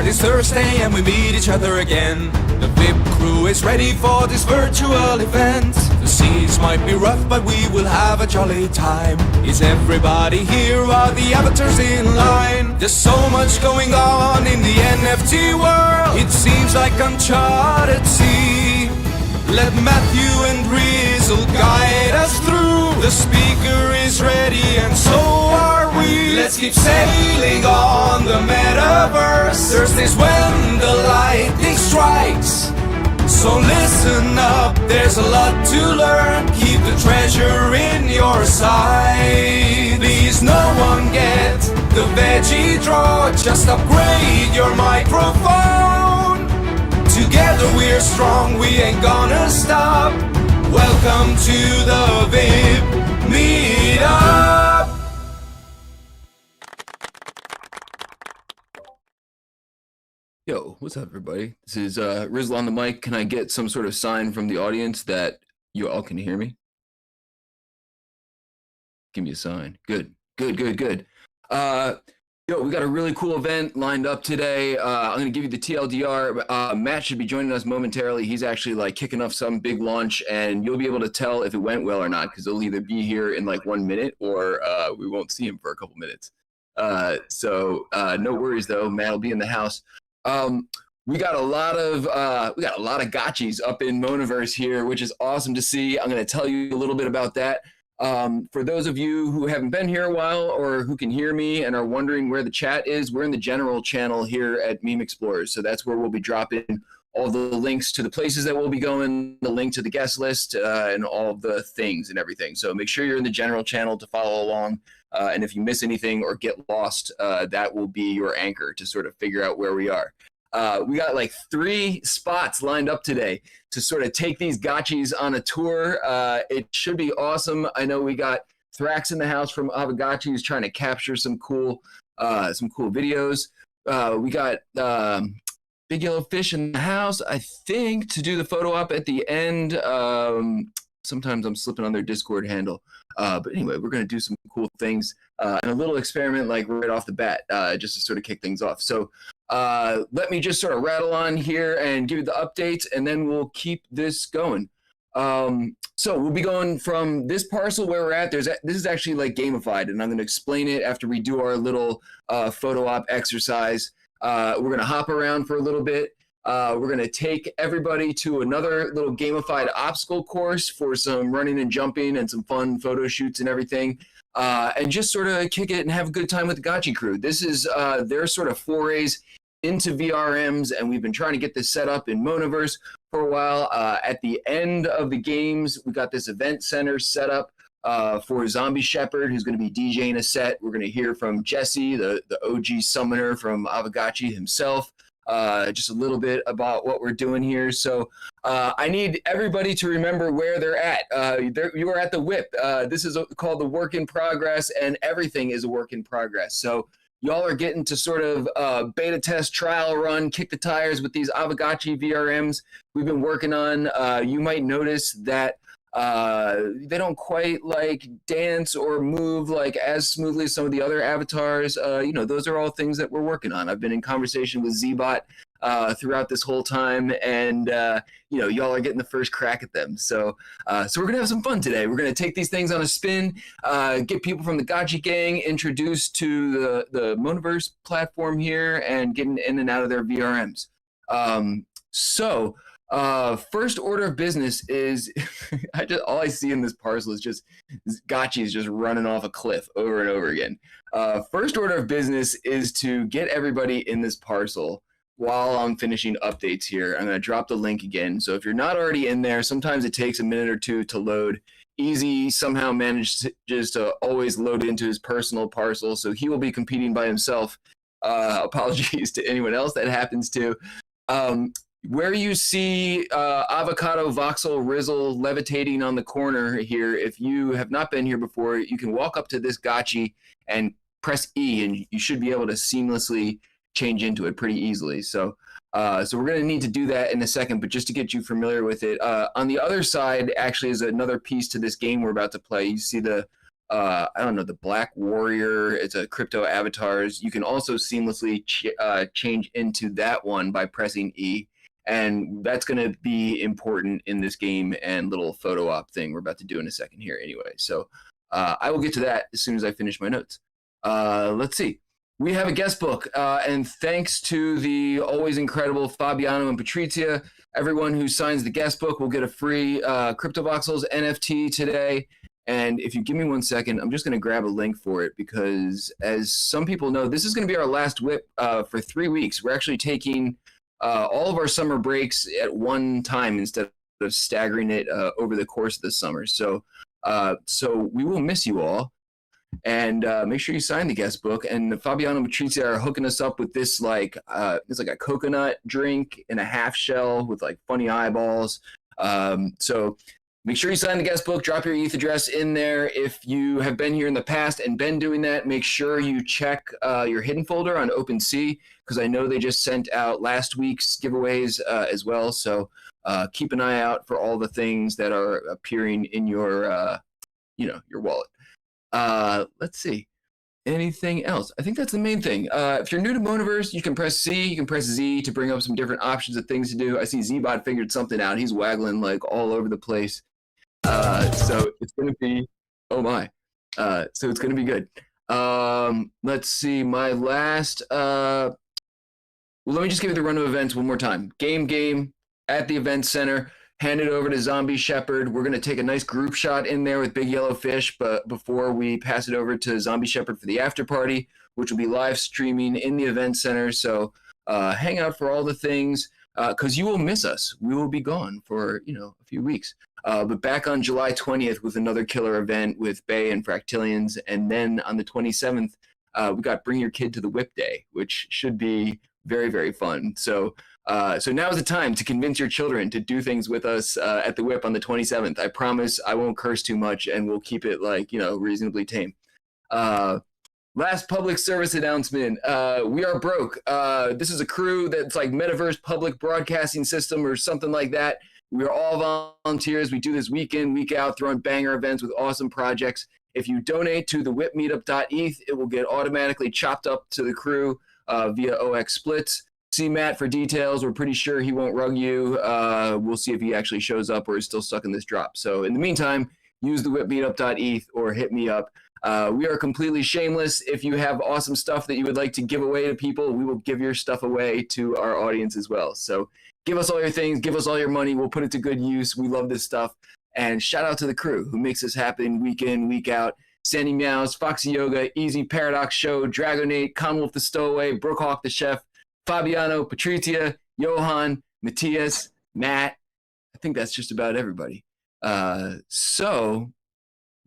It's Thursday and we meet each other again. The WIP crew is ready for this virtual event. The seas might be rough but we will have a jolly time. Is everybody here? Are the avatars in line? There's so much going on in the NFT world. It seems like uncharted sea. Let Matthew and Rizzle guide us through. The speaker is ready and so are we. Let's keep sailing on the Metaverse. Thursday's when the lightning strikes. So listen up, there's a lot to learn. Keep the treasure in your sight. Please no one get the veggie draw. Just upgrade your microphone. Together we're strong, we ain't gonna stop. Welcome to the WIP Meetup. Yo, what's up, everybody? This is Rizzle on the mic. Can I get some sort of sign from the audience that you all can hear me? Give me a sign. Good. Yo, we got a really cool event lined up today. I'm going to give you the TLDR. Matt should be joining us momentarily. He's actually like kicking off some big launch, and you'll be able to tell if it went well or not because he'll either be here in like 1 minute or we won't see him for a couple minutes. So no worries though. Matt will be in the house. We got a lot of gotchis up in Monaverse here, which is awesome to see. I'm going to tell you a little bit about that. For those of you who haven't been here a while or who can hear me and are wondering where the chat is, we're in the general channel here at Meme Explorers. So that's where we'll be dropping all the links to the places that we'll be going, the link to the guest list, and all of the things and everything. So make sure you're in the general channel to follow along. And if you miss anything or get lost, that will be your anchor to sort of figure out where we are. We got like 3 spots lined up today to sort of take these gotchis on a tour. It should be awesome. I know we got Thrax in the house from Aavegotchi who's trying to capture some cool videos. We got Big Yellow Fish in the house, I think, to do the photo op at the end. Sometimes I'm slipping on their Discord handle. But anyway, we're going to do some cool things and a little experiment like right off the bat just to sort of kick things off. So let me just sort of rattle on here and give you the updates, and then we'll keep this going. So we'll be going from this parcel where we're at. This is actually like gamified, and I'm going to explain it after we do our little photo op exercise. We're going to hop around for a little bit. We're going to take everybody to another little gamified obstacle course for some running and jumping and some fun photo shoots and everything. And just sort of kick it and have a good time with the Gotchi crew. This is their sort of forays into VRMs, and we've been trying to get this set up in Monaverse for a while. At the end of the games, we got this event center set up for Zombie Shepherd, who's going to be DJing a set. We're going to hear from Jesse, the OG summoner from Aavegotchi himself. just a little bit about what we're doing here. So I need everybody to remember where they're at. You are at the WIP. This is called the work in progress, and everything is a work in progress. So y'all are getting to sort of beta test, trial run, kick the tires with these Aavegotchi VRMs we've been working on. You might notice that they don't quite like dance or move like as smoothly as some of the other avatars. Those are all things that we're working on. I've been in conversation with Zbot throughout this whole time, and y'all are getting the first crack at them. So we're gonna have some fun today. We're gonna take these things on a spin, get people from the Gotchi gang introduced to the Monaverse platform here, and getting in and out of their VRMs. First order of business is all I see in this parcel is just Gotchi's just running off a cliff over and over again. First order of business is to get everybody in this parcel while I'm finishing updates here. I'm going to drop the link again. So if you're not already in there, sometimes it takes a minute or two to load. Easy somehow managed just to always load into his personal parcel, so he will be competing by himself. Apologies to anyone else that happens to. Where you see Avocado, Voxel, Rizzle levitating on the corner here, if you have not been here before, you can walk up to this Gotchi and press E, and you should be able to seamlessly change into it pretty easily. So we're going to need to do that in a second, but just to get you familiar with it, on the other side actually is another piece to this game we're about to play. You see the the Black Warrior. It's a crypto avatars. You can also seamlessly change into that one by pressing E. And that's going to be important in this game and little photo op thing we're about to do in a second here anyway. So I will get to that as soon as I finish my notes. Let's see. We have a guest book, and thanks to the always incredible Fabiano and Patrizia, everyone who signs the guest book will get a free CryptoVoxels NFT today. And if you give me 1 second, I'm just going to grab a link for it because, as some people know, this is going to be our last WIP for 3 weeks. We're actually taking all of our summer breaks at one time instead of staggering it over the course of the summer. So we will miss you all. And make sure you sign the guest book. And Fabiano and Patrizia are hooking us up with this it's like a coconut drink in a half shell with like funny eyeballs. So make sure you sign the guest book. Drop your ETH address in there. If you have been here in the past and been doing that, make sure you check your hidden folder on OpenSea, because I know they just sent out last week's giveaways as well. So keep an eye out for all the things that are appearing in your your wallet. Let's see. Anything else? I think that's the main thing. If you're new to Monaverse, you can press C, you can press Z to bring up some different options of things to do. I see Zbot figured something out. He's waggling like all over the place. So it's going to be, oh my. So it's going to be good. Let's see. My last, well, let me just give you the run of events one more time. Game at the event center. Hand it over to Zombie Shepherd. We're going to take a nice group shot in there with Big Yellow Fish, but before we pass it over to Zombie Shepherd for the after party, which will be live streaming in the event center. So hang out for all the things, because you will miss us. We will be gone for a few weeks. But back on July 20th with another killer event with Bay and Fractillions, and then on the 27th, we got Bring Your Kid to the WIP Day, which should be very, very fun. So now is the time to convince your children to do things with us at the WIP on the 27th. I promise I won't curse too much, and we'll keep it reasonably tame. Last public service announcement. We are broke. This is a crew that's like Metaverse public broadcasting system or something like that. We are all volunteers. We do this week in, week out, throwing banger events with awesome projects. If you donate to the WIPmeetup.eth, it will get automatically chopped up to the crew via OX splits. See Matt for details. We're pretty sure he won't rug you. We'll see if he actually shows up or is still stuck in this drop. So in the meantime, use the WIPmeetup.eth or hit me up. We are completely shameless. If you have awesome stuff that you would like to give away to people, we will give your stuff away to our audience as well. So give us all your things. Give us all your money. We'll put it to good use. We love this stuff. And shout out to the crew who makes this happen week in, week out. Sandy Meows, Foxy Yoga, Easy Paradox Show, Dragonate, Conwolf the Stowaway, Brookhawk the Chef, Fabiano, Patrizia, Johan, Matthias, Matt. I think that's just about everybody. So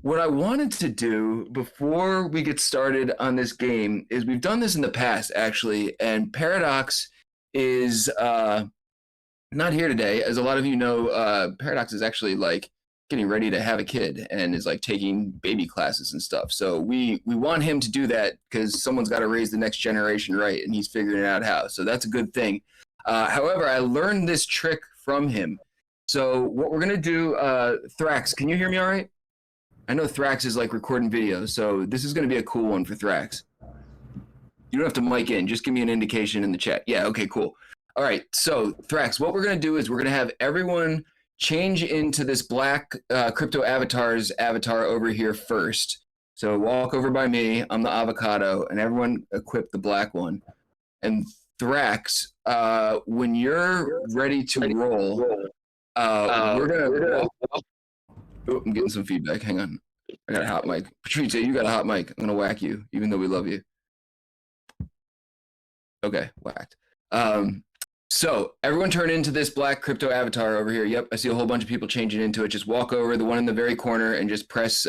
what I wanted to do before we get started on this game is we've done this in the past, actually, and Paradox is not here today. As a lot of you know, Paradox is actually like getting ready to have a kid and is like taking baby classes and stuff. So we want him to do that because someone's got to raise the next generation right, and he's figuring out how. So that's a good thing. However, I learned this trick from him. So what we're gonna do, Thrax, can you hear me all right? I know Thrax is like recording videos, so this is gonna be a cool one for Thrax. You don't have to mic in, just give me an indication in the chat. Yeah, okay, cool. All right, so Thrax, what we're gonna do is we're gonna have everyone change into this black crypto avatar's avatar over here first. So walk over by me, I'm the avocado, and everyone equip the black one. And Thrax, when you're ready to roll, we're gonna. Oh, I'm getting some feedback. Hang on, I got a hot mic. Patricia, you got a hot mic. I'm gonna whack you, even though we love you. Okay, whacked. So everyone turn into this black crypto avatar over here. Yep, I see a whole bunch of people changing into it. Just walk over the one in the very corner and just press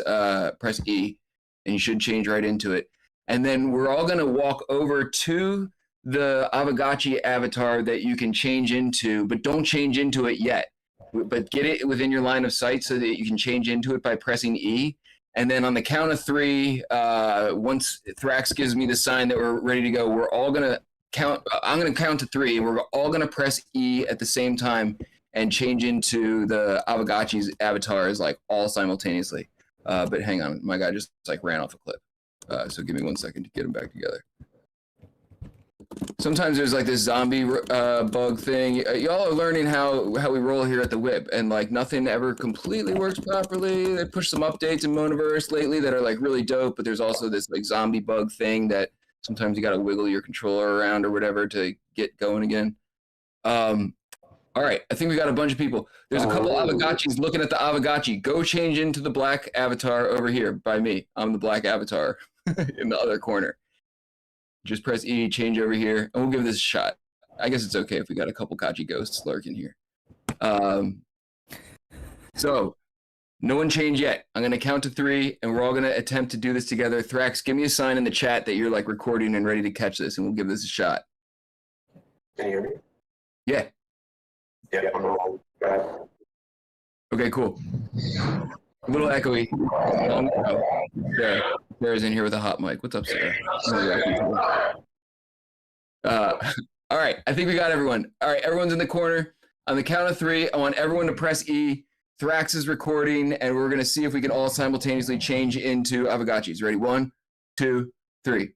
E, and you should change right into it. And then we're all gonna walk over to the Aavegotchi avatar that you can change into, but don't change into it yet. But get it within your line of sight so that you can change into it by pressing E. And then on the count of 3, once Thrax gives me the sign that we're ready to go, we're all gonna count. I'm gonna count to 3, and we're all gonna press E at the same time and change into the Aavegotchi's avatars like all simultaneously. But hang on, my guy just like ran off a cliff. So give me 1 second to get him back together. Sometimes there's like this zombie bug thing. Y'all are learning how we roll here at the WIP, and like nothing ever completely works properly. They pushed some updates in Monaverse lately that are like really dope, but there's also this like zombie bug thing that sometimes you got to wiggle your controller around or whatever to get going again. All right, I think we got a bunch of people. There's a couple Aavegotchis looking at the Aavegotchi. Go change into the black avatar over here by me. I'm the black avatar in the other corner. Just press E, change over here, and we'll give this a shot. I guess it's okay if we got a couple Kachi ghosts lurking here. So, no one change yet. I'm going to count to 3, and we're all going to attempt to do this together. Thrax, give me a sign in the chat that you're like recording and ready to catch this, and we'll give this a shot. Can you hear me? Yeah. Yeah, I'm all good. Okay, cool. A little echoey. Sarah's in here with a hot mic. What's up, Sarah? All right, I think we got everyone. All right, everyone's in the corner. On the count of 3, I want everyone to press E. Thrax is recording, and we're going to see if we can all simultaneously change into Aavegotchis. Ready? 1, 2, 3.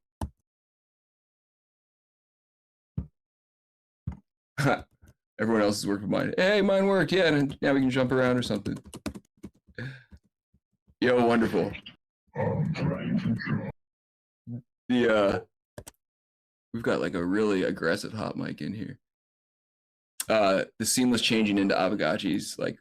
Everyone else has worked with mine. Hey, mine worked. Yeah, and now we can jump around or something. Yo, wonderful. We've got like a really aggressive hot mic in here. The seamless changing into Aavegotchis like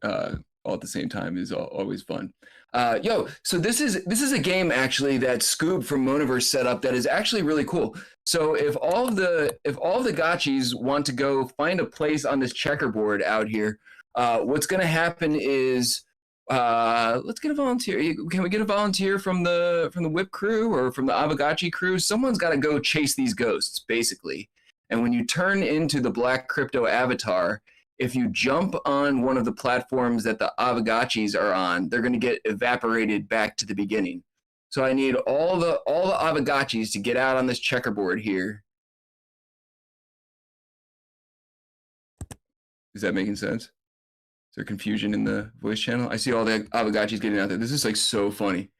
all at the same time is always fun. Yo, so this is a game actually that Scoob from Monaverse set up that is actually really cool. So if all of the gotchis want to go find a place on this checkerboard out here, what's going to happen is let's get a volunteer. Can we get a volunteer from the WIP crew or from the Aavegotchi crew? Someone's got to go chase these ghosts, basically. And when you turn into the black crypto avatar, if you jump on one of the platforms that the Aavegotchis are on, they're going to get evaporated back to the beginning. So I need all the Aavegotchis to get out on this checkerboard here. Is that making sense? Is there confusion in the voice channel? I see all the Aavegotchis getting out there. This is like so funny.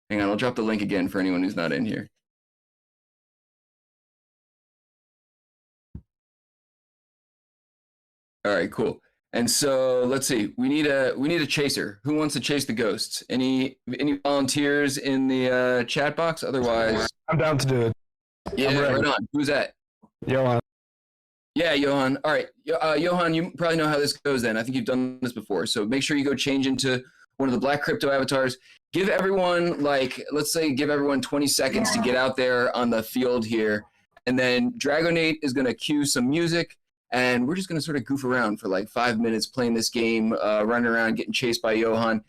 Hang on, I'll drop the link again for anyone who's not in here. All right, cool. And so let's see. We need a chaser. Who wants to chase the ghosts? Any volunteers in the chat box? Otherwise, I'm down to do it. Yeah, right on. Who's that? Johan. Yeah, Johan. All right, Johan. You probably know how this goes. Then I think you've done this before. So make sure you go change into one of the black crypto avatars. Give everyone let's say give everyone 20 seconds to get out there on the field here, and then Dragonate is going to cue some music. And we're just going to sort of goof around for like 5 minutes playing this game, running around, getting chased by Johan.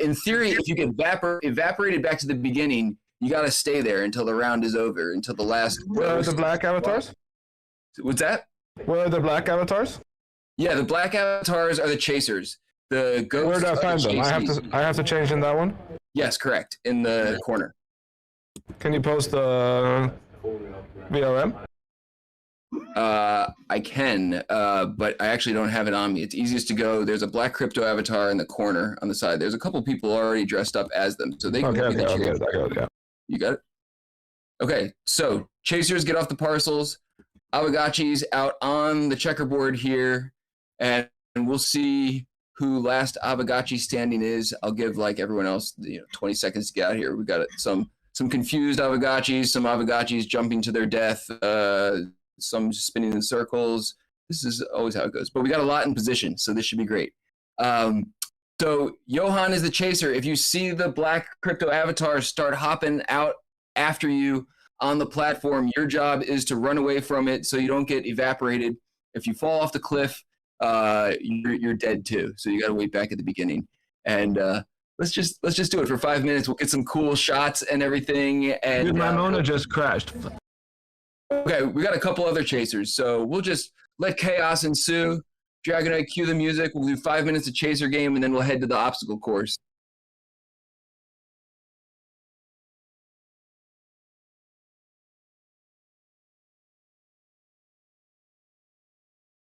In theory, if you get evaporated back to the beginning, you got to stay there until the round is over, until the last... The black avatars? What's that? Where are the black avatars? Yeah, the black avatars are the chasers. The ghosts Where do I are find the them? chasees. I have to change in that one. Yes, correct. In the corner. Can you post the VLM? I can, but I actually don't have it on me. It's easiest to go. There's a black crypto avatar in the corner on the side. There's a couple people already dressed up as them, so they can be the chasers. Okay. You got it? Okay, so chasers get off the parcels. Aavegotchi's out on the checkerboard here, and we'll see who last Aavegotchi standing is. I'll give like everyone else 20 seconds to get out here. We got some confused Aavegotchis, some Aavegotchis jumping to their death, some spinning in circles. This is always how it goes. But we got a lot in position, so this should be great. So Johan is the chaser. If you see the black crypto avatar start hopping out after you on the platform, your job is to run away from it so you don't get evaporated. If you fall off the cliff, you're dead too. So you got to wait back at the beginning. And let's just do it for 5 minutes. We'll get some cool shots and everything. And Dude, my Mona just crashed. Okay, we got a couple other chasers, so we'll just let chaos ensue. Dragonite, cue the music. We'll do 5 minutes of chaser game, and then we'll head to the obstacle course.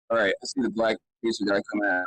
All right, I see the black chaser guy coming out.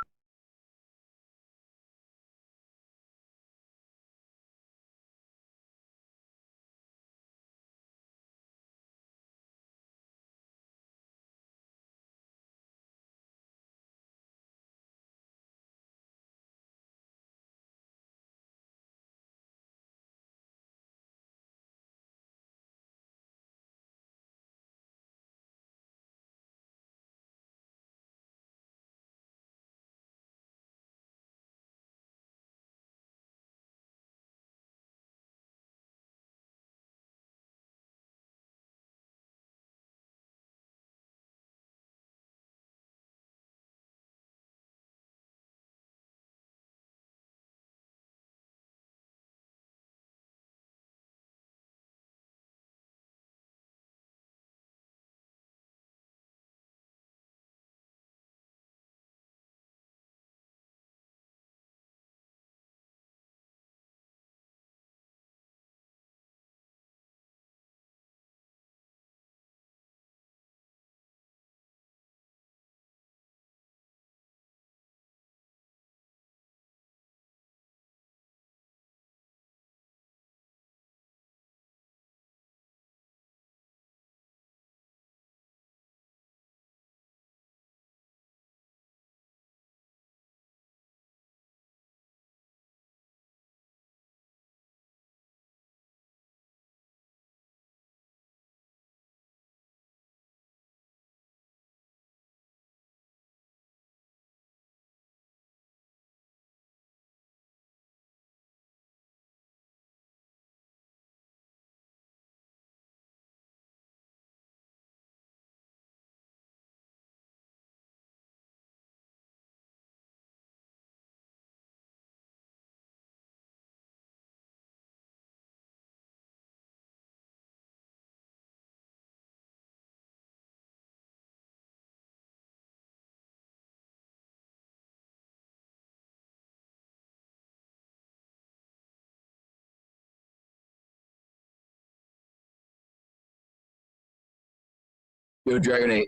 Yo, Dragonite,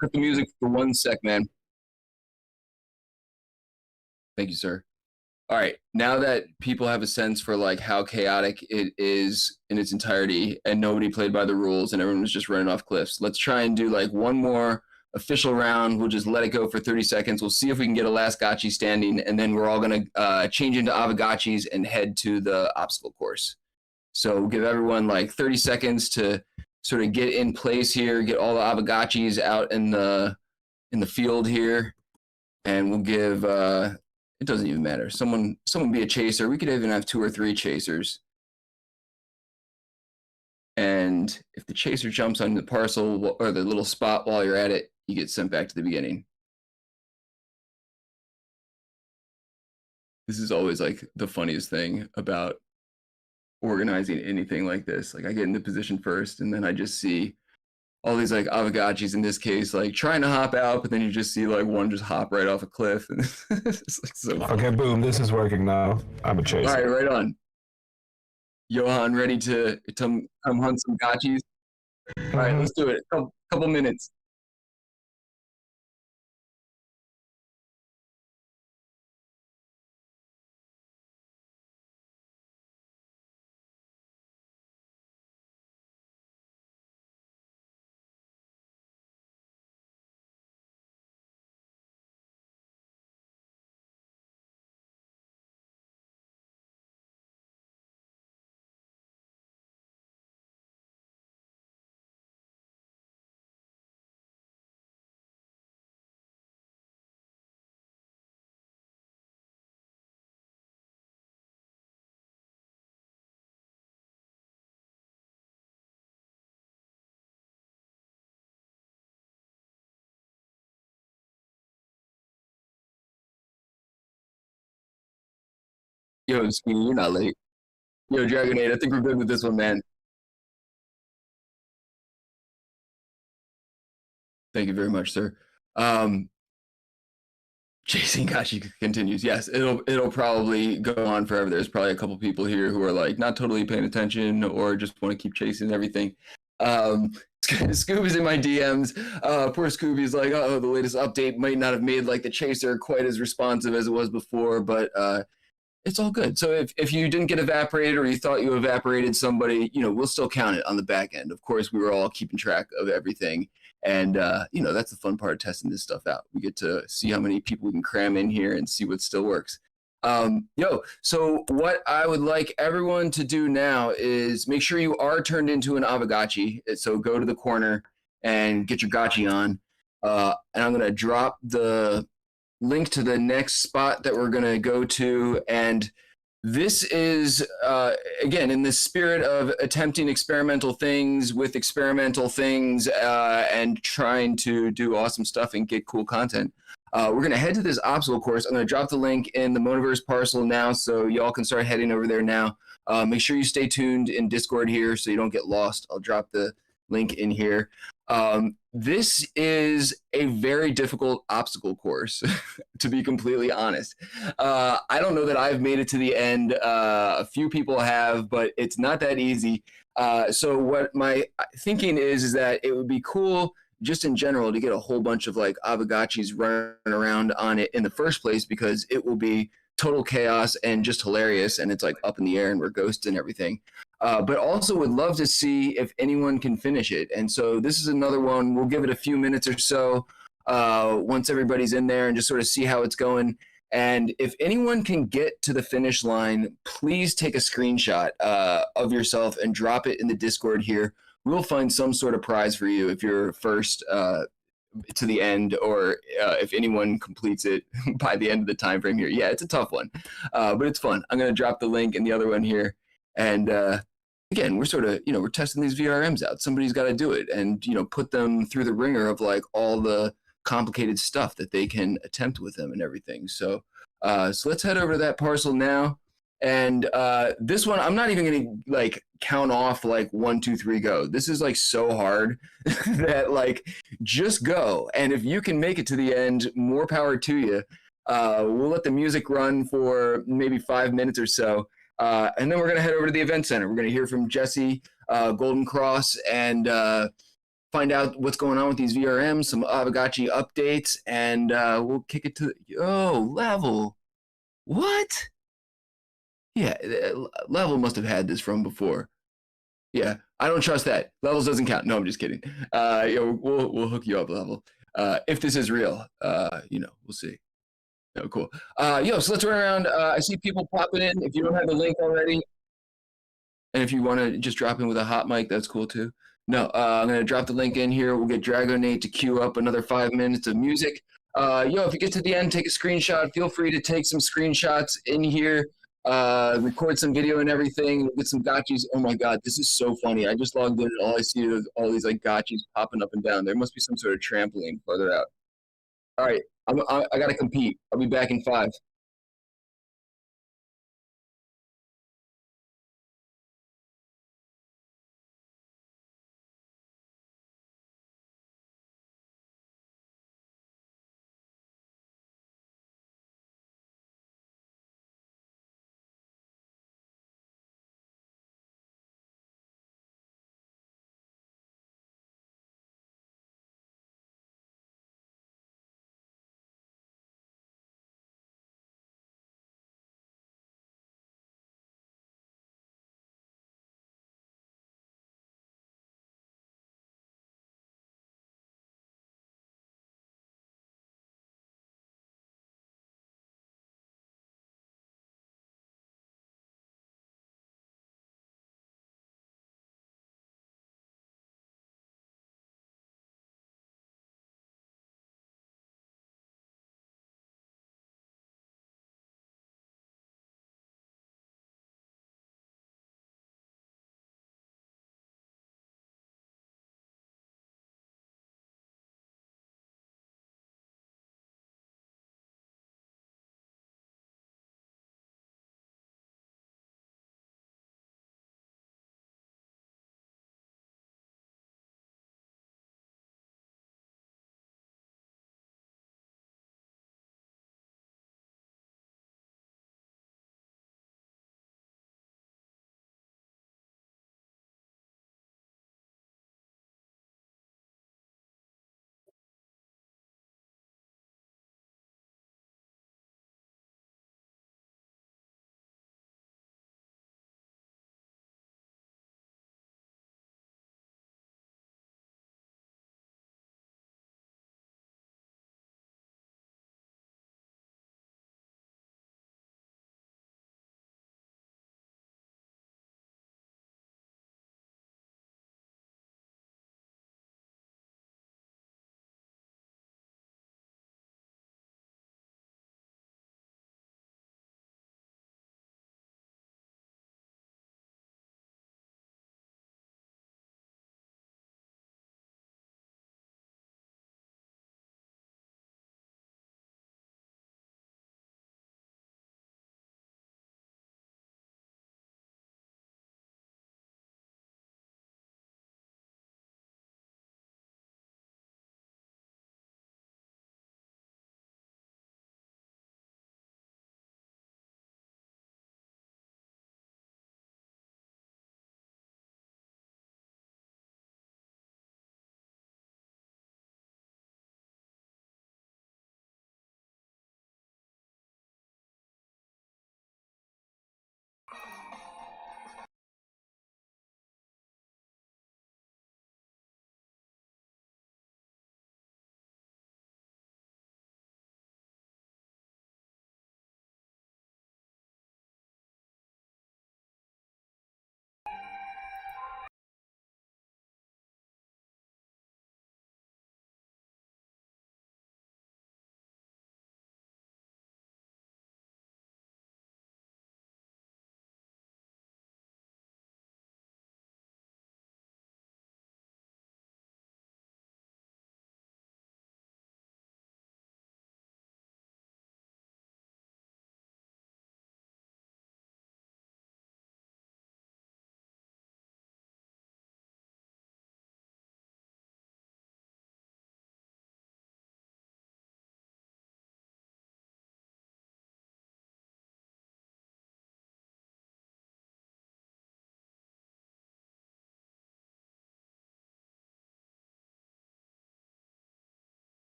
cut the music for 1 sec, man. Thank you, sir. All right, now that people have a sense for like how chaotic it is in its entirety and nobody played by the rules and everyone was just running off cliffs, let's try and do like one more official round. We'll just let it go for 30 seconds. We'll see if we can get a last gotchi standing, and then we're all going to change into Aavegotchis and head to the obstacle course. So we'll give everyone like 30 seconds to sort of get in place here, get all the Aavegotchis out in the field here, and we'll give it doesn't even matter. Someone be a chaser. We could even have 2 or 3 chasers. And if the chaser jumps on the parcel or the little spot while you're at it, you get sent back to the beginning. This is always like the funniest thing about organizing anything like this. Like I get into position first and then I just see all these like Aavegotchis in this case, like trying to hop out, but then you just see like one just hop right off a cliff. And it's like so funny. Okay, boom. This is working now. I'm a All chaser. right, right on. Johan, ready to come hunt some gotchis? All right, let's do it. Couple minutes. Yo, Skinny, you're not late. Yo, Dragonade, I think we're good with this one, man. Thank you very much, sir. Chasing Gotchi continues. Yes, it'll probably go on forever. There's probably a couple people here who are like not totally paying attention or just want to keep chasing everything. Scooby's in my DMs. Poor Scooby's like, oh, the latest update might not have made like the chaser quite as responsive as it was before, but it's all good. So if you didn't get evaporated or you thought you evaporated somebody, we'll still count it on the back end. Of course, we were all keeping track of everything. And, that's the fun part of testing this stuff out. We get to see how many people we can cram in here and see what still works. So what I would like everyone to do now is make sure you are turned into an Aavegotchi. So go to the corner and get your gotchi on. And I'm going to drop the link to the next spot that we're going to go to. And this is, again, in the spirit of attempting experimental things with experimental things and trying to do awesome stuff and get cool content. We're going to head to this obstacle course. I'm going to drop the link in the Monaverse parcel now so y'all can start heading over there now. Make sure you stay tuned in Discord here so you don't get lost. I'll drop the link in here. This is a very difficult obstacle course, to be completely honest. I don't know that I've made it to the end. A few people have, but it's not that easy. So what my thinking is that it would be cool just in general to get a whole bunch of like Aavegotchis running around on it in the first place, because it will be total chaos and just hilarious. And it's like up in the air and we're ghosts and everything. But also would love to see if anyone can finish it. And so this is another one. We'll give it a few minutes or so once everybody's in there and just sort of see how it's going. And if anyone can get to the finish line, please take a screenshot of yourself and drop it in the Discord here. We'll find some sort of prize for you if you're first to the end, or if anyone completes it by the end of the time frame here. Yeah, it's a tough one, but it's fun. I'm going to drop the link in the other one here. And again, we're sort of, we're testing these VRMs out. Somebody's got to do it and, put them through the ringer of like all the complicated stuff that they can attempt with them and everything. So let's head over to that parcel now. And this one, I'm not even going to like count off like 1, 2, 3, go. This is like so hard that like just go. And if you can make it to the end, more power to you. We'll let the music run for maybe 5 minutes or so. And then we're going to head over to the event center. We're going to hear from Jesse, Golden Cross, and find out what's going on with these VRMs, some Aavegotchi updates, and we'll kick it to Level. What? Yeah, Level must have had this from before. Yeah, I don't trust that. Levels doesn't count. No, I'm just kidding. We'll hook you up, Level. If this is real, we'll see. Oh, cool. So let's run around. I see people popping in. If you don't have the link already, and if you want to just drop in with a hot mic, that's cool too. No, I'm going to drop the link in here. We'll get Dragonade to queue up another 5 minutes of music. If you get to the end, take a screenshot. Feel free to take some screenshots in here, record some video and everything. We'll get some gotchis. Oh my God, this is so funny. I just logged in and all I see is all these like gotchis popping up and down. There must be some sort of trampoline further out. All right, I got to compete. I'll be back in 5.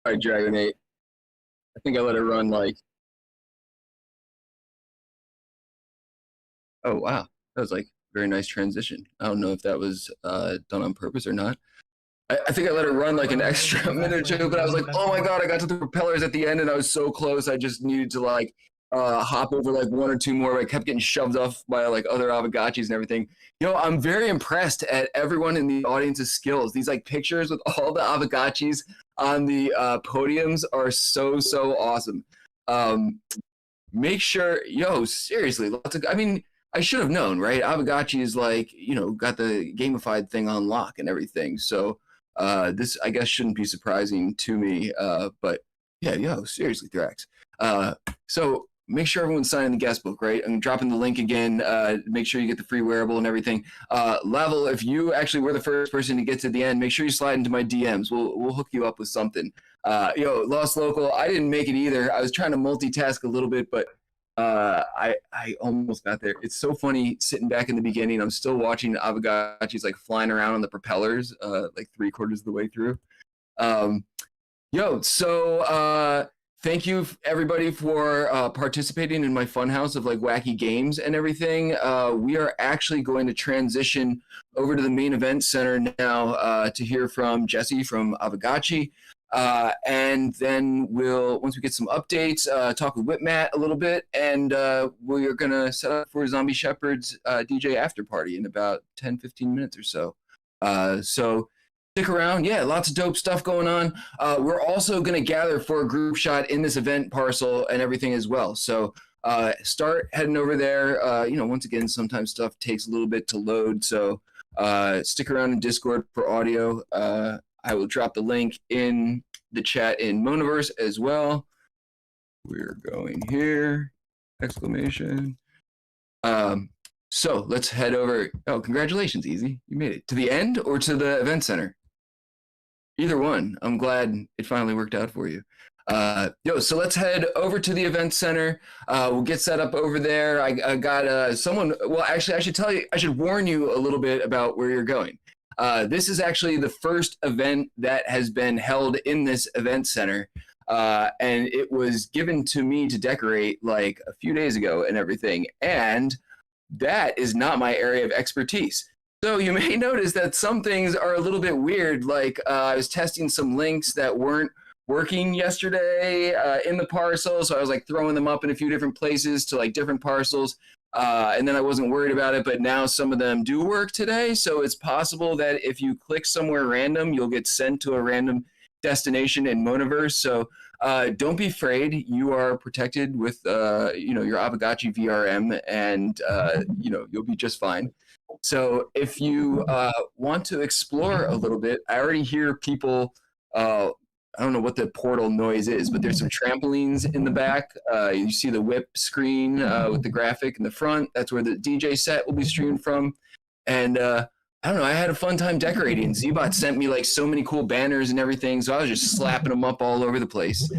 All right, Dragon 8. I think I let it run like. Oh, wow. That was like a very nice transition. I don't know if that was done on purpose or not. I think I let it run like an extra minute or two, but I was like, oh my God, I got to the propellers at the end and I was so close. I just needed to like hop over like one or two more, but I kept getting shoved off by like other Aavegotchis and everything. I'm very impressed at everyone in the audience's skills. These like pictures with all the Aavegotchis on the podiums are so awesome. Make sure, seriously, I should have known, right? Aavegotchi is like, got the gamified thing on lock and everything. So this, I guess, shouldn't be surprising to me. But yeah, seriously, Thrax. So make sure everyone's signing the guest book, right? I'm dropping the link again. Make sure you get the free wearable and everything. Level, if you actually were the first person to get to the end, make sure you slide into my DMs. We'll hook you up with something. Lost Local, I didn't make it either. I was trying to multitask a little bit, but I almost got there. It's so funny sitting back in the beginning. I'm still watching Aavegotchis like flying around on the propellers, like 3/4 of the way through. Thank you everybody for participating in my funhouse of like wacky games and everything. We are actually going to transition over to the main event center now to hear from Jesse from Aavegotchi. And then once we get some updates, talk with WIP Matt a little bit, and we're going to set up for Zombie Shepherd's DJ after party in about 10-15 minutes or so. So stick around. Yeah, lots of dope stuff going on. We're also going to gather for a group shot in this event parcel and everything as well. So start heading over there. Once again, sometimes stuff takes a little bit to load. So stick around in Discord for audio. I will drop the link in the chat in Monaverse as well. We're going here, exclamation. So let's head over. Oh, congratulations, Easy. You made it. To the end or to the event center? Either one. I'm glad it finally worked out for you. So let's head over to the event center. We'll get set up over there. I got someone, well, actually, I should warn you a little bit about where you're going. This is actually the first event that has been held in this event center. And it was given to me to decorate like a few days ago and everything. And that is not my area of expertise. So you may notice that some things are a little bit weird. Like I was testing some links that weren't working yesterday in the parcel. So I was like throwing them up in a few different places to like different parcels. And then I wasn't worried about it, but now some of them do work today. So it's possible that if you click somewhere random, you'll get sent to a random destination in Monaverse. So don't be afraid. You are protected with, your Aavegotchi VRM, and, you'll be just fine. So if you want to explore a little bit, I already hear people, I don't know what the portal noise is, but there's some trampolines in the back. You see the WIP screen with the graphic in the front. That's where the DJ set will be streamed from. And I don't know, I had a fun time decorating. Zbot sent me like so many cool banners and everything, so I was just slapping them up all over the place.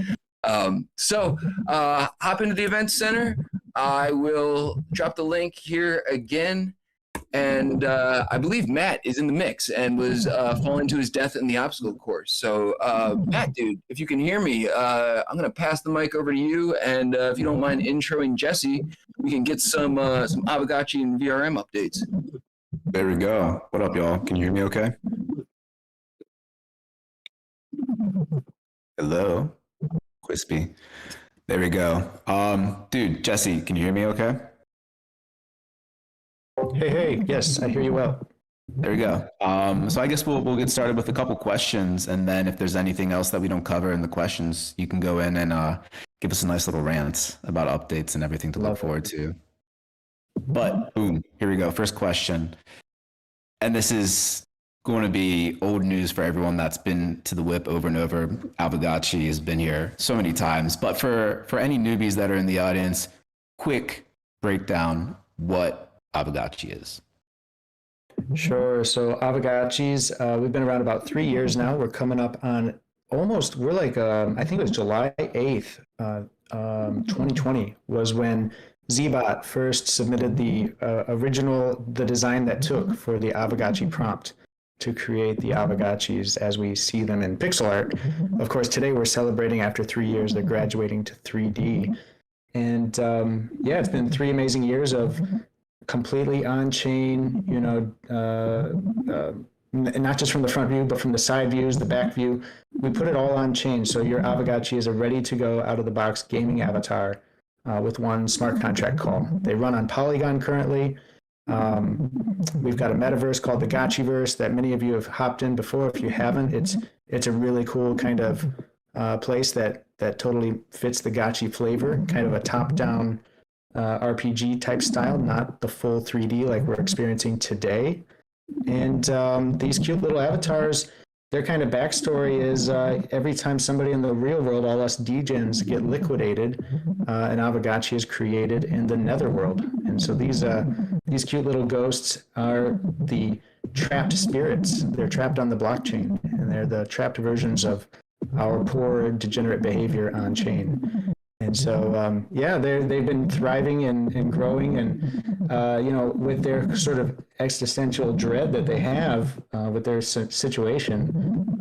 So hop into the event center. I will drop the link here again. And I believe Matt is in the mix and was falling to his death in the obstacle course. So Matt, dude, if you can hear me, I'm going to pass the mic over to you. And if you don't mind introing Jesse, we can get some Aavegotchi and VRM updates. There we go. What up, y'all? Can you hear me okay? Hello? Crispy. There we go. Dude, Jesse, can you hear me okay? Hey, yes, I hear you well. There we go. So I guess we'll get started with a couple questions, and then if there's anything else that we don't cover in the questions, you can go in and give us a nice little rant about updates and everything to look forward to. But boom, here we go. First question. And this is going to be old news for everyone that's been to the WIP over and over. Aavegotchi has been here so many times. But for any newbies that are in the audience, quick breakdown what Aavegotchi is. Sure. So Aavegotchi's, we've been around about 3 years now. We're coming up on we're like, I think it was July 8th, 2020 was when Zbot first submitted the design that took for the Aavegotchi prompt. to create the Aavegotchis as we see them in pixel art. Of course, today we're celebrating after 3 years, they're graduating to 3D. And yeah, it's been 3 amazing years of completely on-chain, not just from the front view, but from the side views, the back view. We put it all on chain. So your Aavegotchi is a ready-to-go, out-of-the-box gaming avatar with one smart contract call. They run on Polygon currently. We've got a metaverse called the Gotchiverse that many of you have hopped in before. If you haven't, it's a really cool kind of place that totally fits the Gotchi flavor, kind of a top-down RPG type style, not the full 3D like we're experiencing today. And these cute little avatars, their kind of backstory is every time somebody in the real world, all us degens get liquidated, an Aavegotchi is created in the netherworld. And so these cute little ghosts are the trapped spirits. They're trapped on the blockchain, and they're the trapped versions of our poor degenerate behavior on chain. And so, yeah, they've been thriving and growing, and with their sort of existential dread that they have with their situation,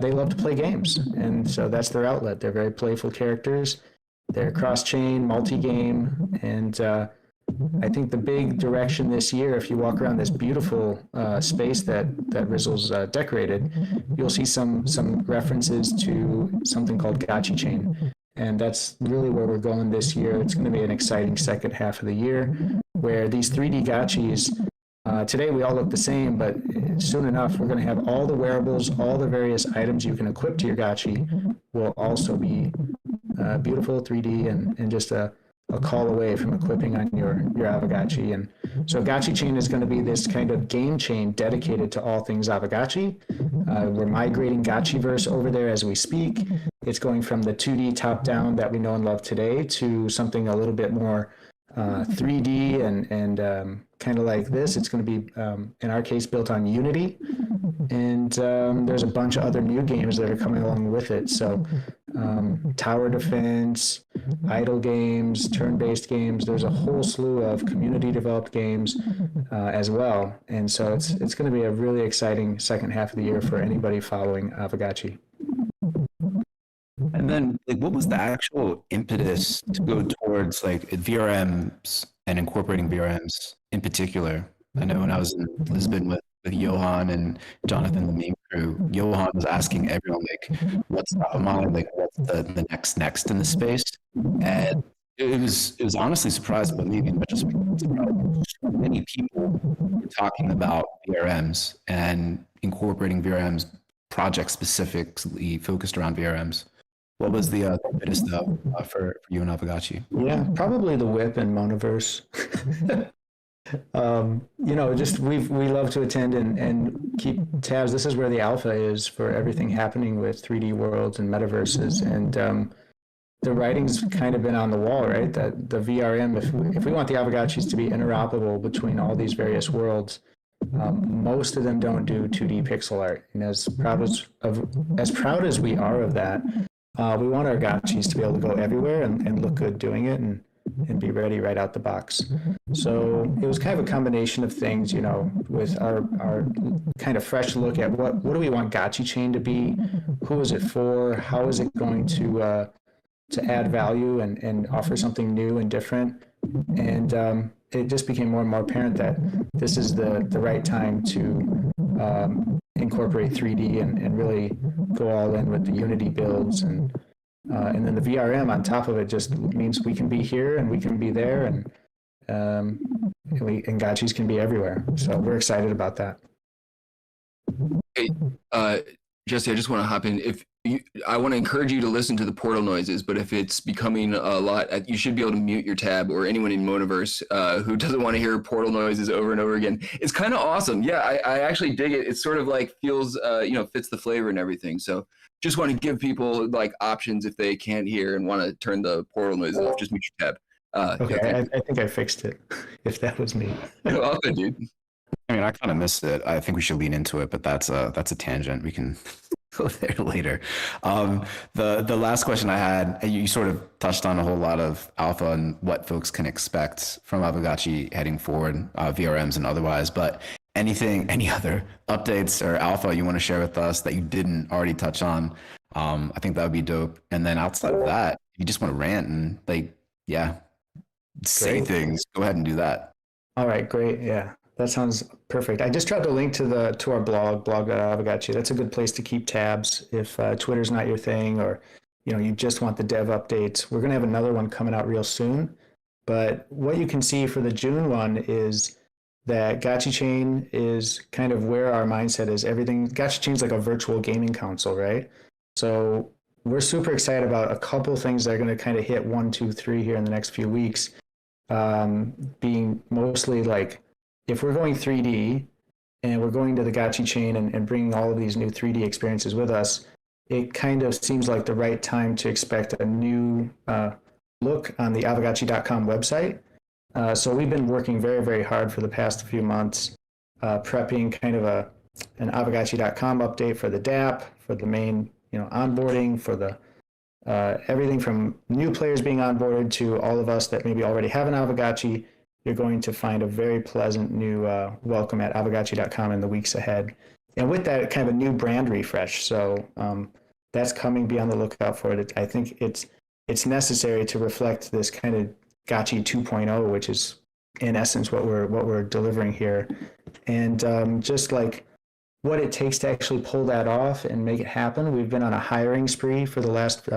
they love to play games, and so that's their outlet. They're very playful characters. They're cross-chain, multi-game, and I think the big direction this year, if you walk around this beautiful space that Rizzle's decorated, you'll see some references to something called Gotchi Chain. And that's really where we're going this year. It's going to be an exciting second half of the year where these 3D gotchis, today we all look the same, but soon enough we're going to have all the wearables, all the various items you can equip to your gotchi will also be beautiful 3D and just a call away from equipping on your Aavegotchi. And so Gotchi Chain is going to be this kind of game chain dedicated to all things Aavegotchi. We're migrating Gotchiverse over there as we speak. It's going from the 2D top-down that we know and love today to something a little bit more 3D and kind of like this. It's going to be, in our case, built on Unity. And there's a bunch of other new games that are coming along with it. So tower defense, idle games, turn-based games. There's a whole slew of community-developed games as well. And so it's going to be a really exciting second half of the year for anybody following Aavegotchi. And then, what was the actual impetus to go towards VRMs and incorporating VRMs in particular? I know when I was in Lisbon with Johan and Jonathan, the meme crew, Johan was asking everyone, what's top of mind? What's the next in the space? And it was honestly surprising, but maybe not just surprising. So many people were talking about VRMs and incorporating VRMs, projects specifically focused around VRMs. What was the impetus for you and Aavegotchi? Yeah, probably the WIP and Monaverse. We love to attend and keep tabs. This is where the alpha is for everything happening with 3D worlds and metaverses. And the writing's kind of been on the wall, right? That the VRM, if we want the Aavegotchis to be interoperable between all these various worlds, most of them don't do 2D pixel art. And as proud as we are of that, we want our gotchis to be able to go everywhere and look good doing it and be ready right out the box. So it was kind of a combination of things, with our kind of fresh look at what do we want Gotchi Chain to be, who is it for, how is it going to add value and offer something new and different. And it just became more and more apparent that this is the right time to incorporate 3D and really go all in with the Unity builds. And then the VRM on top of it just means we can be here and we can be there, and gotchis can be everywhere. So we're excited about that. Hey, Jesse, I just want to hop in. I want to encourage you to listen to the portal noises, but if it's becoming a lot, you should be able to mute your tab, or anyone in Monaverse who doesn't want to hear portal noises over and over again. It's kind of awesome. Yeah, I actually dig it. It sort of feels, fits the flavor and everything. So just want to give people options if they can't hear and want to turn the portal noises off. Just mute your tab. Okay, I think I fixed it. If that was me. Well, good, dude. I mean, I kind of missed it. I think we should lean into it, but that's a tangent. We can go there later. The last question I had, you sort of touched on a whole lot of alpha and what folks can expect from Aavegotchi heading forward, VRMs and otherwise. But any other updates or alpha you want to share with us that you didn't already touch on, I think that would be dope. And then outside of that, if you just want to rant and like, yeah, say Great. things, go ahead and do that. All right, great. Yeah, that sounds perfect. I just dropped a link to our blog.aavegotchi. That's a good place to keep tabs if Twitter's not your thing, or you just want the dev updates. We're gonna have another one coming out real soon. But what you can see for the June one is that Gotchi Chain is kind of where our mindset is. Everything Gotchi Chain is like a virtual gaming console, right? So we're super excited about a couple things that are going to kind of hit 1, 2, 3 here in the next few weeks. Being mostly like, if we're going 3D and we're going to the Gotchi Chain and bringing all of these new 3D experiences with us, it kind of seems like the right time to expect a new look on the Aavegotchi.com website. So we've been working very, very hard for the past few months, prepping kind of an Aavegotchi.com update for the DApp, for the main onboarding, for the everything from new players being onboarded to all of us that maybe already have an Aavegotchi. You're going to find a very pleasant new welcome at Aavegotchi.com in the weeks ahead. And with that, kind of a new brand refresh. So that's coming. Be on the lookout for it. I think it's necessary to reflect this kind of Gotchi 2.0, which is in essence what we're delivering here, and just like what it takes to actually pull that off and make it happen. We've been on a hiring spree for the last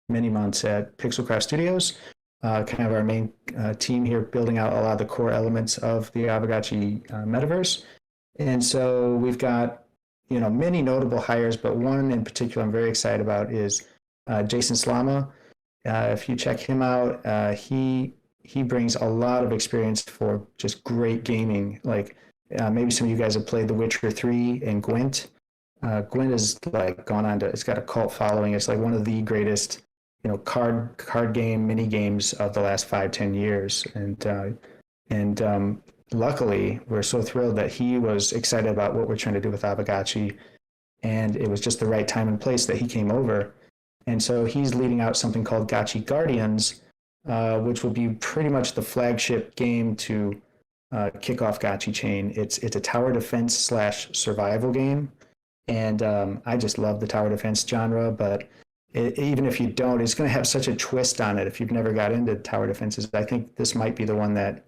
many months at Pixelcraft Studios, kind of our main team here, building out a lot of the core elements of the Aavegotchi Metaverse. And so we've got many notable hires, but one in particular I'm very excited about is Jason Slama. If you check him out, he brings a lot of experience for just great gaming. Like maybe some of you guys have played The Witcher 3 and Gwent. Gwent is like gone on to, it's got a cult following. It's like one of the greatest, card game mini games of the last 5-10 years. And luckily, we're so thrilled that he was excited about what we're trying to do with Aavegotchi, and it was just the right time and place that he came over. And so he's leading out something called Gotchi Guardians, which will be pretty much the flagship game to kick off Gotchi Chain. It's a tower defense / survival game, and I just love the tower defense genre. But even if you don't, it's going to have such a twist on it. If you've never got into tower defenses, I think this might be the one that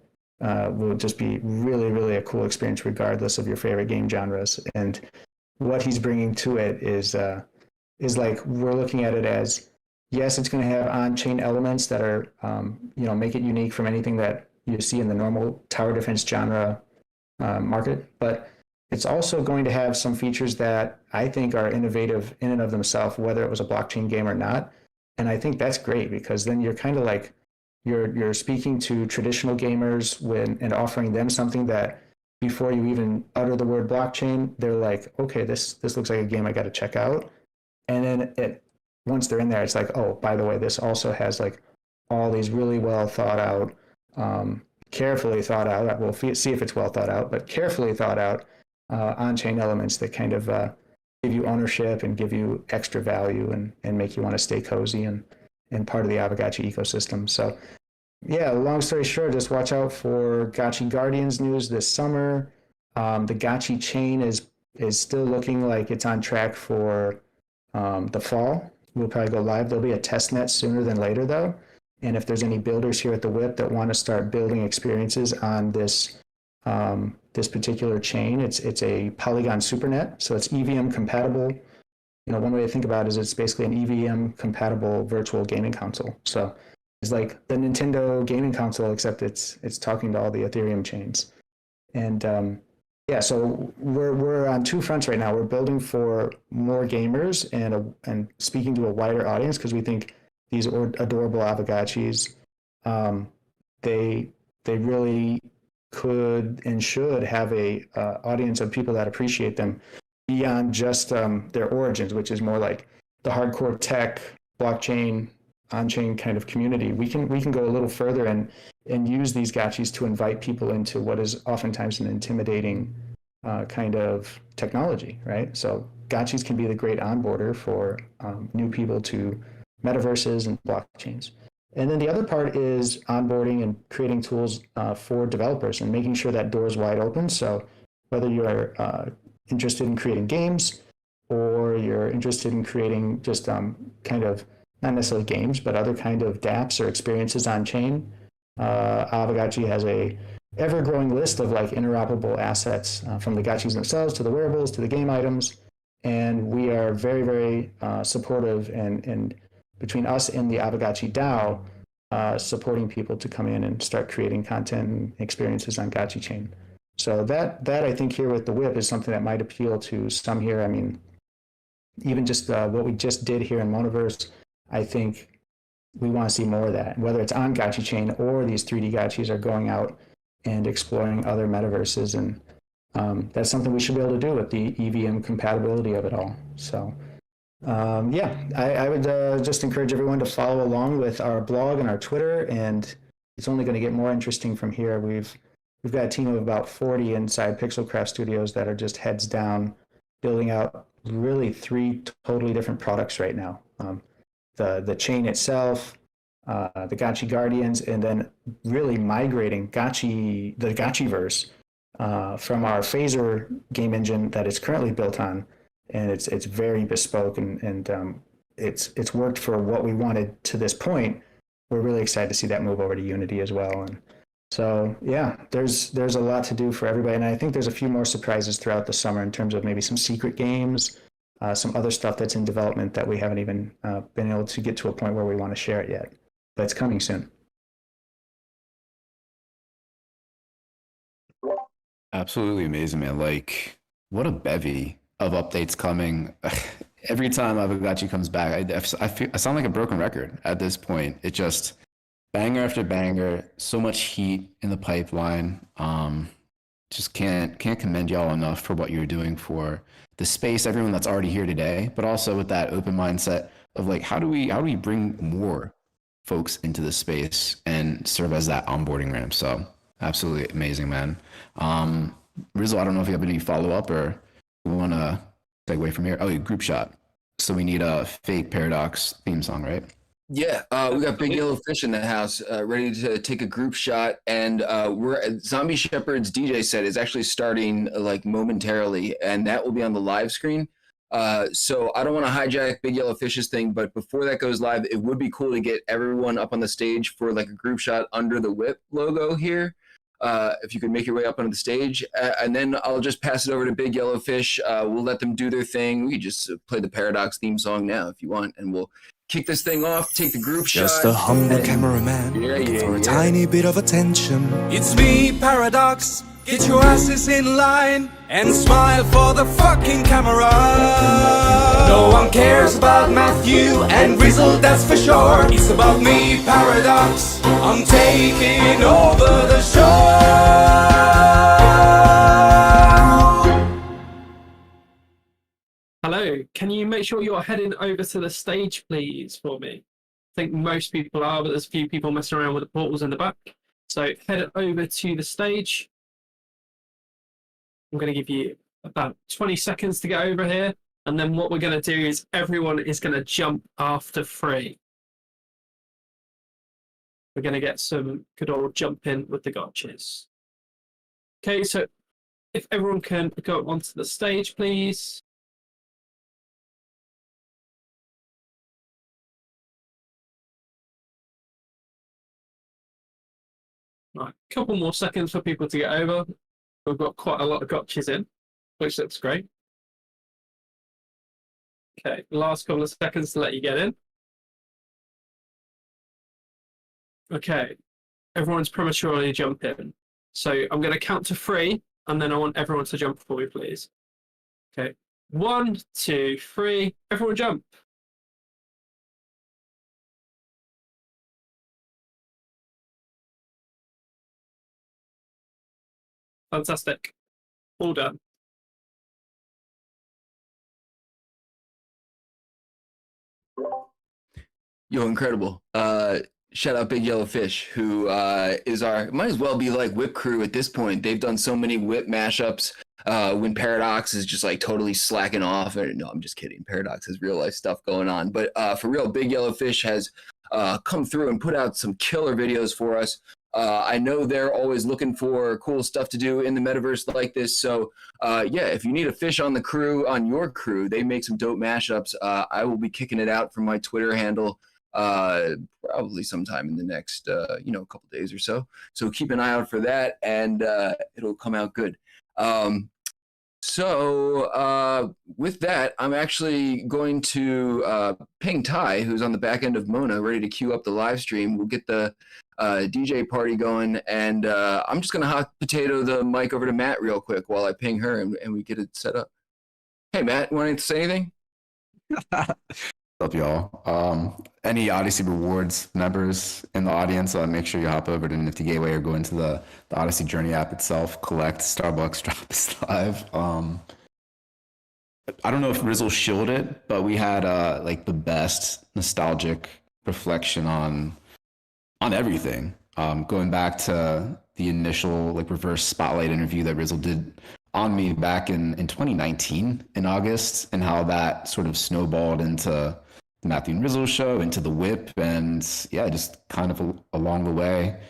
will just be really, really a cool experience, regardless of your favorite game genres. And what he's bringing to it is like, we're looking at it as, yes, it's going to have on-chain elements that are, make it unique from anything that you see in the normal tower defense genre market, but it's also going to have some features that I think are innovative in and of themselves, whether it was a blockchain game or not. And I think that's great, because then you're kind of like, you're speaking to traditional gamers and offering them something that before you even utter the word blockchain, they're like, okay, this looks like a game I got to check out. And then once they're in there, it's like, oh, by the way, this also has like all these really well thought out, carefully thought out, we'll see if it's well thought out, but carefully thought out on-chain elements that kind of give you ownership and give you extra value and make you want to stay cozy and part of the Aavegotchi ecosystem. So yeah, long story short, just watch out for Gotchi Guardians news this summer. The Gotchi Chain is still looking like it's on track for the fall. We'll probably go live. There'll be a test net sooner than later, though. And if there's any builders here at the WIP that want to start building experiences on this particular chain, it's a Polygon SuperNet, so it's EVM compatible. One way to think about it is it's basically an EVM compatible virtual gaming console. So it's like the Nintendo gaming console, except it's talking to all the Ethereum chains. And yeah, so we're on two fronts right now. We're building for more gamers and speaking to a wider audience, because we think these adorable Aavegotchis, they really could and should have a audience of people that appreciate them beyond just their origins, which is more like the hardcore tech, blockchain, on-chain kind of community. We can go a little further and use these gotchis to invite people into what is oftentimes an intimidating kind of technology, right? So gotchis can be the great onboarder for new people to metaverses and blockchains. And then the other part is onboarding and creating tools for developers and making sure that door is wide open. So whether you're interested in creating games or you're interested in creating just kind of not necessarily games, but other kind of dApps or experiences on chain. Aavegotchi has a ever-growing list of like interoperable assets from the gotchis themselves to the wearables to the game items. And we are very, very supportive and between us and the Aavegotchi DAO, supporting people to come in and start creating content and experiences on Gotchi Chain. So that I think here with the WIP is something that might appeal to some here. I mean, even just what we just did here in Monaverse, I think we want to see more of that, whether it's on Gotchi Chain or these 3D gotchis are going out and exploring other metaverses. And that's something we should be able to do with the EVM compatibility of it all. So I would just encourage everyone to follow along with our blog and our Twitter, and it's only going to get more interesting from here. We've got a team of about 40 inside Pixelcraft Studios that are just heads down building out really 3 totally different products right now. The chain itself, the Gotchi Guardians, and then really migrating the Gotchiverse from our Phaser game engine that it's currently built on. And it's very bespoke and it's worked for what we wanted to this point. We're really excited to see that move over to Unity as well. And so, yeah, there's a lot to do for everybody. And I think there's a few more surprises throughout the summer in terms of maybe some secret games, some other stuff that's in development that we haven't even been able to get to a point where we want to share it yet. But it's coming soon. Absolutely amazing, man. Like, what a bevy of updates coming. Every time Aavegotchi comes back, I sound like a broken record at this point. It just banger after banger, so much heat in the pipeline. Just can't commend y'all enough for what you're doing for the space, everyone that's already here today, but also with that open mindset of like, how do we bring more folks into the space and serve as that onboarding ramp? So absolutely amazing, man. Rizzo, I don't know if you have any follow up or we want to segue from here. Oh, group shot. So we need a fake Paradox theme song, right? Yeah, we got Big Yellow Fish in the house, ready to take a group shot, and Zombie Shepherd's DJ set is actually starting like momentarily, and that will be on the live screen. So I don't want to hijack Big Yellow Fish's thing, but before that goes live, it would be cool to get everyone up on the stage for like a group shot under the WIP logo here. If you could make your way up onto the stage, and then I'll just pass it over to Big Yellow Fish. We'll let them do their thing. We could just play the Paradox theme song now if you want, and we'll kick this thing off, take the group Just shot. a humble cameraman looking for a tiny bit of attention. It's me, Paradox. Get your asses in line and smile for the fucking camera. No one cares about Matthew and Rizzle, that's for sure. It's about me, Paradox. I'm taking over the show. Hello, can you make sure you're heading over to the stage, please, for me? I think most people are, but there's a few people messing around with the portals in the back. So head over to the stage. I'm going to give you about 20 seconds to get over here. And then what we're going to do is everyone is going to jump after 3. We're going to get some good old jumping with the gotchas. Okay, so if everyone can go onto the stage, please. Right, a couple more seconds for people to get over. We've got quite a lot of gotchas in, which looks great. Okay, last couple of seconds to let you get in. Okay, everyone's prematurely jumping. So I'm going to count to 3, and then I want everyone to jump for me, please. Okay, 1, 2, 3, everyone jump. Fantastic. All done. Yo, incredible. Shout out Big Yellow Fish, who is might as well be like WIP crew at this point. They've done so many WIP mashups when Paradox is just like totally slacking off. No, I'm just kidding. Paradox has real life stuff going on. But for real, Big Yellow Fish has come through and put out some killer videos for us. I know they're always looking for cool stuff to do in the metaverse like this. So yeah, if you need a fish on the crew, on your crew, they make some dope mashups. I will be kicking it out from my Twitter handle probably sometime in the next couple days or so. So keep an eye out for that, and it'll come out good. So with that, I'm actually going to ping Ty, who's on the back end of Mona, ready to queue up the live stream. We'll get the DJ party going, and I'm just going to hot potato the mic over to Matt real quick while I ping her and we get it set up. Hey, Matt, want to say anything? What's up, y'all? Any Odyssey Rewards members in the audience, make sure you hop over to Nifty Gateway or go into the Odyssey Journey app itself, collect Starbucks Drop is live. I don't know if Rizzle shielded it, but we had like the best nostalgic reflection on everything. Going back to the initial like reverse spotlight interview that Rizzle did on me back in 2019 in August, and how that sort of snowballed into the Matthew and Rizzle show, into the WIP, and yeah, just kind of along the way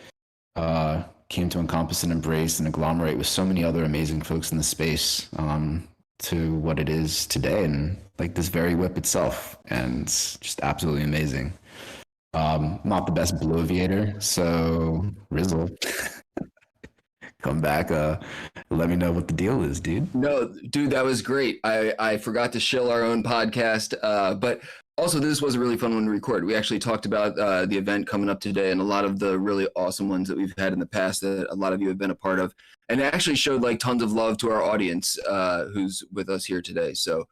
came to encompass and embrace and agglomerate with so many other amazing folks in the space to what it is today, and like this very WIP itself, and just absolutely amazing. Not the best bloviator, so Rizzle, come back, let me know what the deal is, dude. No, dude, that was great. I forgot to shill our own podcast, but also this was a really fun one to record. We actually talked about the event coming up today and a lot of the really awesome ones that we've had in the past that a lot of you have been a part of, and it actually showed like tons of love to our audience who's with us here today. So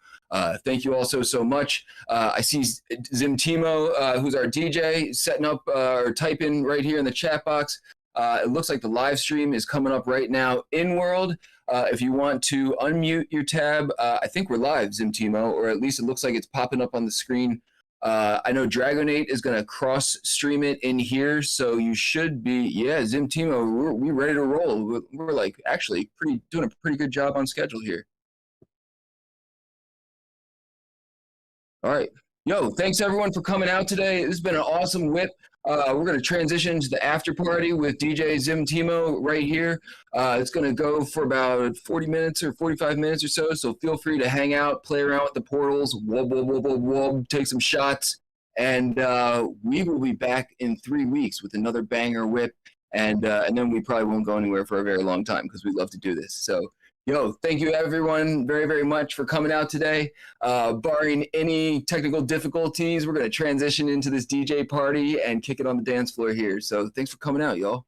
thank you all so much. I see Zim Timo, who's our DJ, setting up or typing right here in the chat box. It looks like the live stream is coming up right now in world. If you want to unmute your tab, I think we're live, Zim Timo, or at least it looks like it's popping up on the screen. I know Dragonate is going to cross stream it in here, so you should be, yeah, Zim Timo, we're ready to roll. We're like actually doing a pretty good job on schedule here. All right. Yo, thanks everyone for coming out today. This has been an awesome WIP. We're going to transition into the after party with DJ Zim Timo right here. It's going to go for about 40 minutes or 45 minutes or so. So feel free to hang out, play around with the portals, take some shots. And we will be back in 3 weeks with another banger WIP. And then we probably won't go anywhere for a very long time because we love to do this. So, yo, thank you everyone very, very much for coming out today. Barring any technical difficulties, we're going to transition into this DJ party and kick it on the dance floor here. So thanks for coming out, y'all.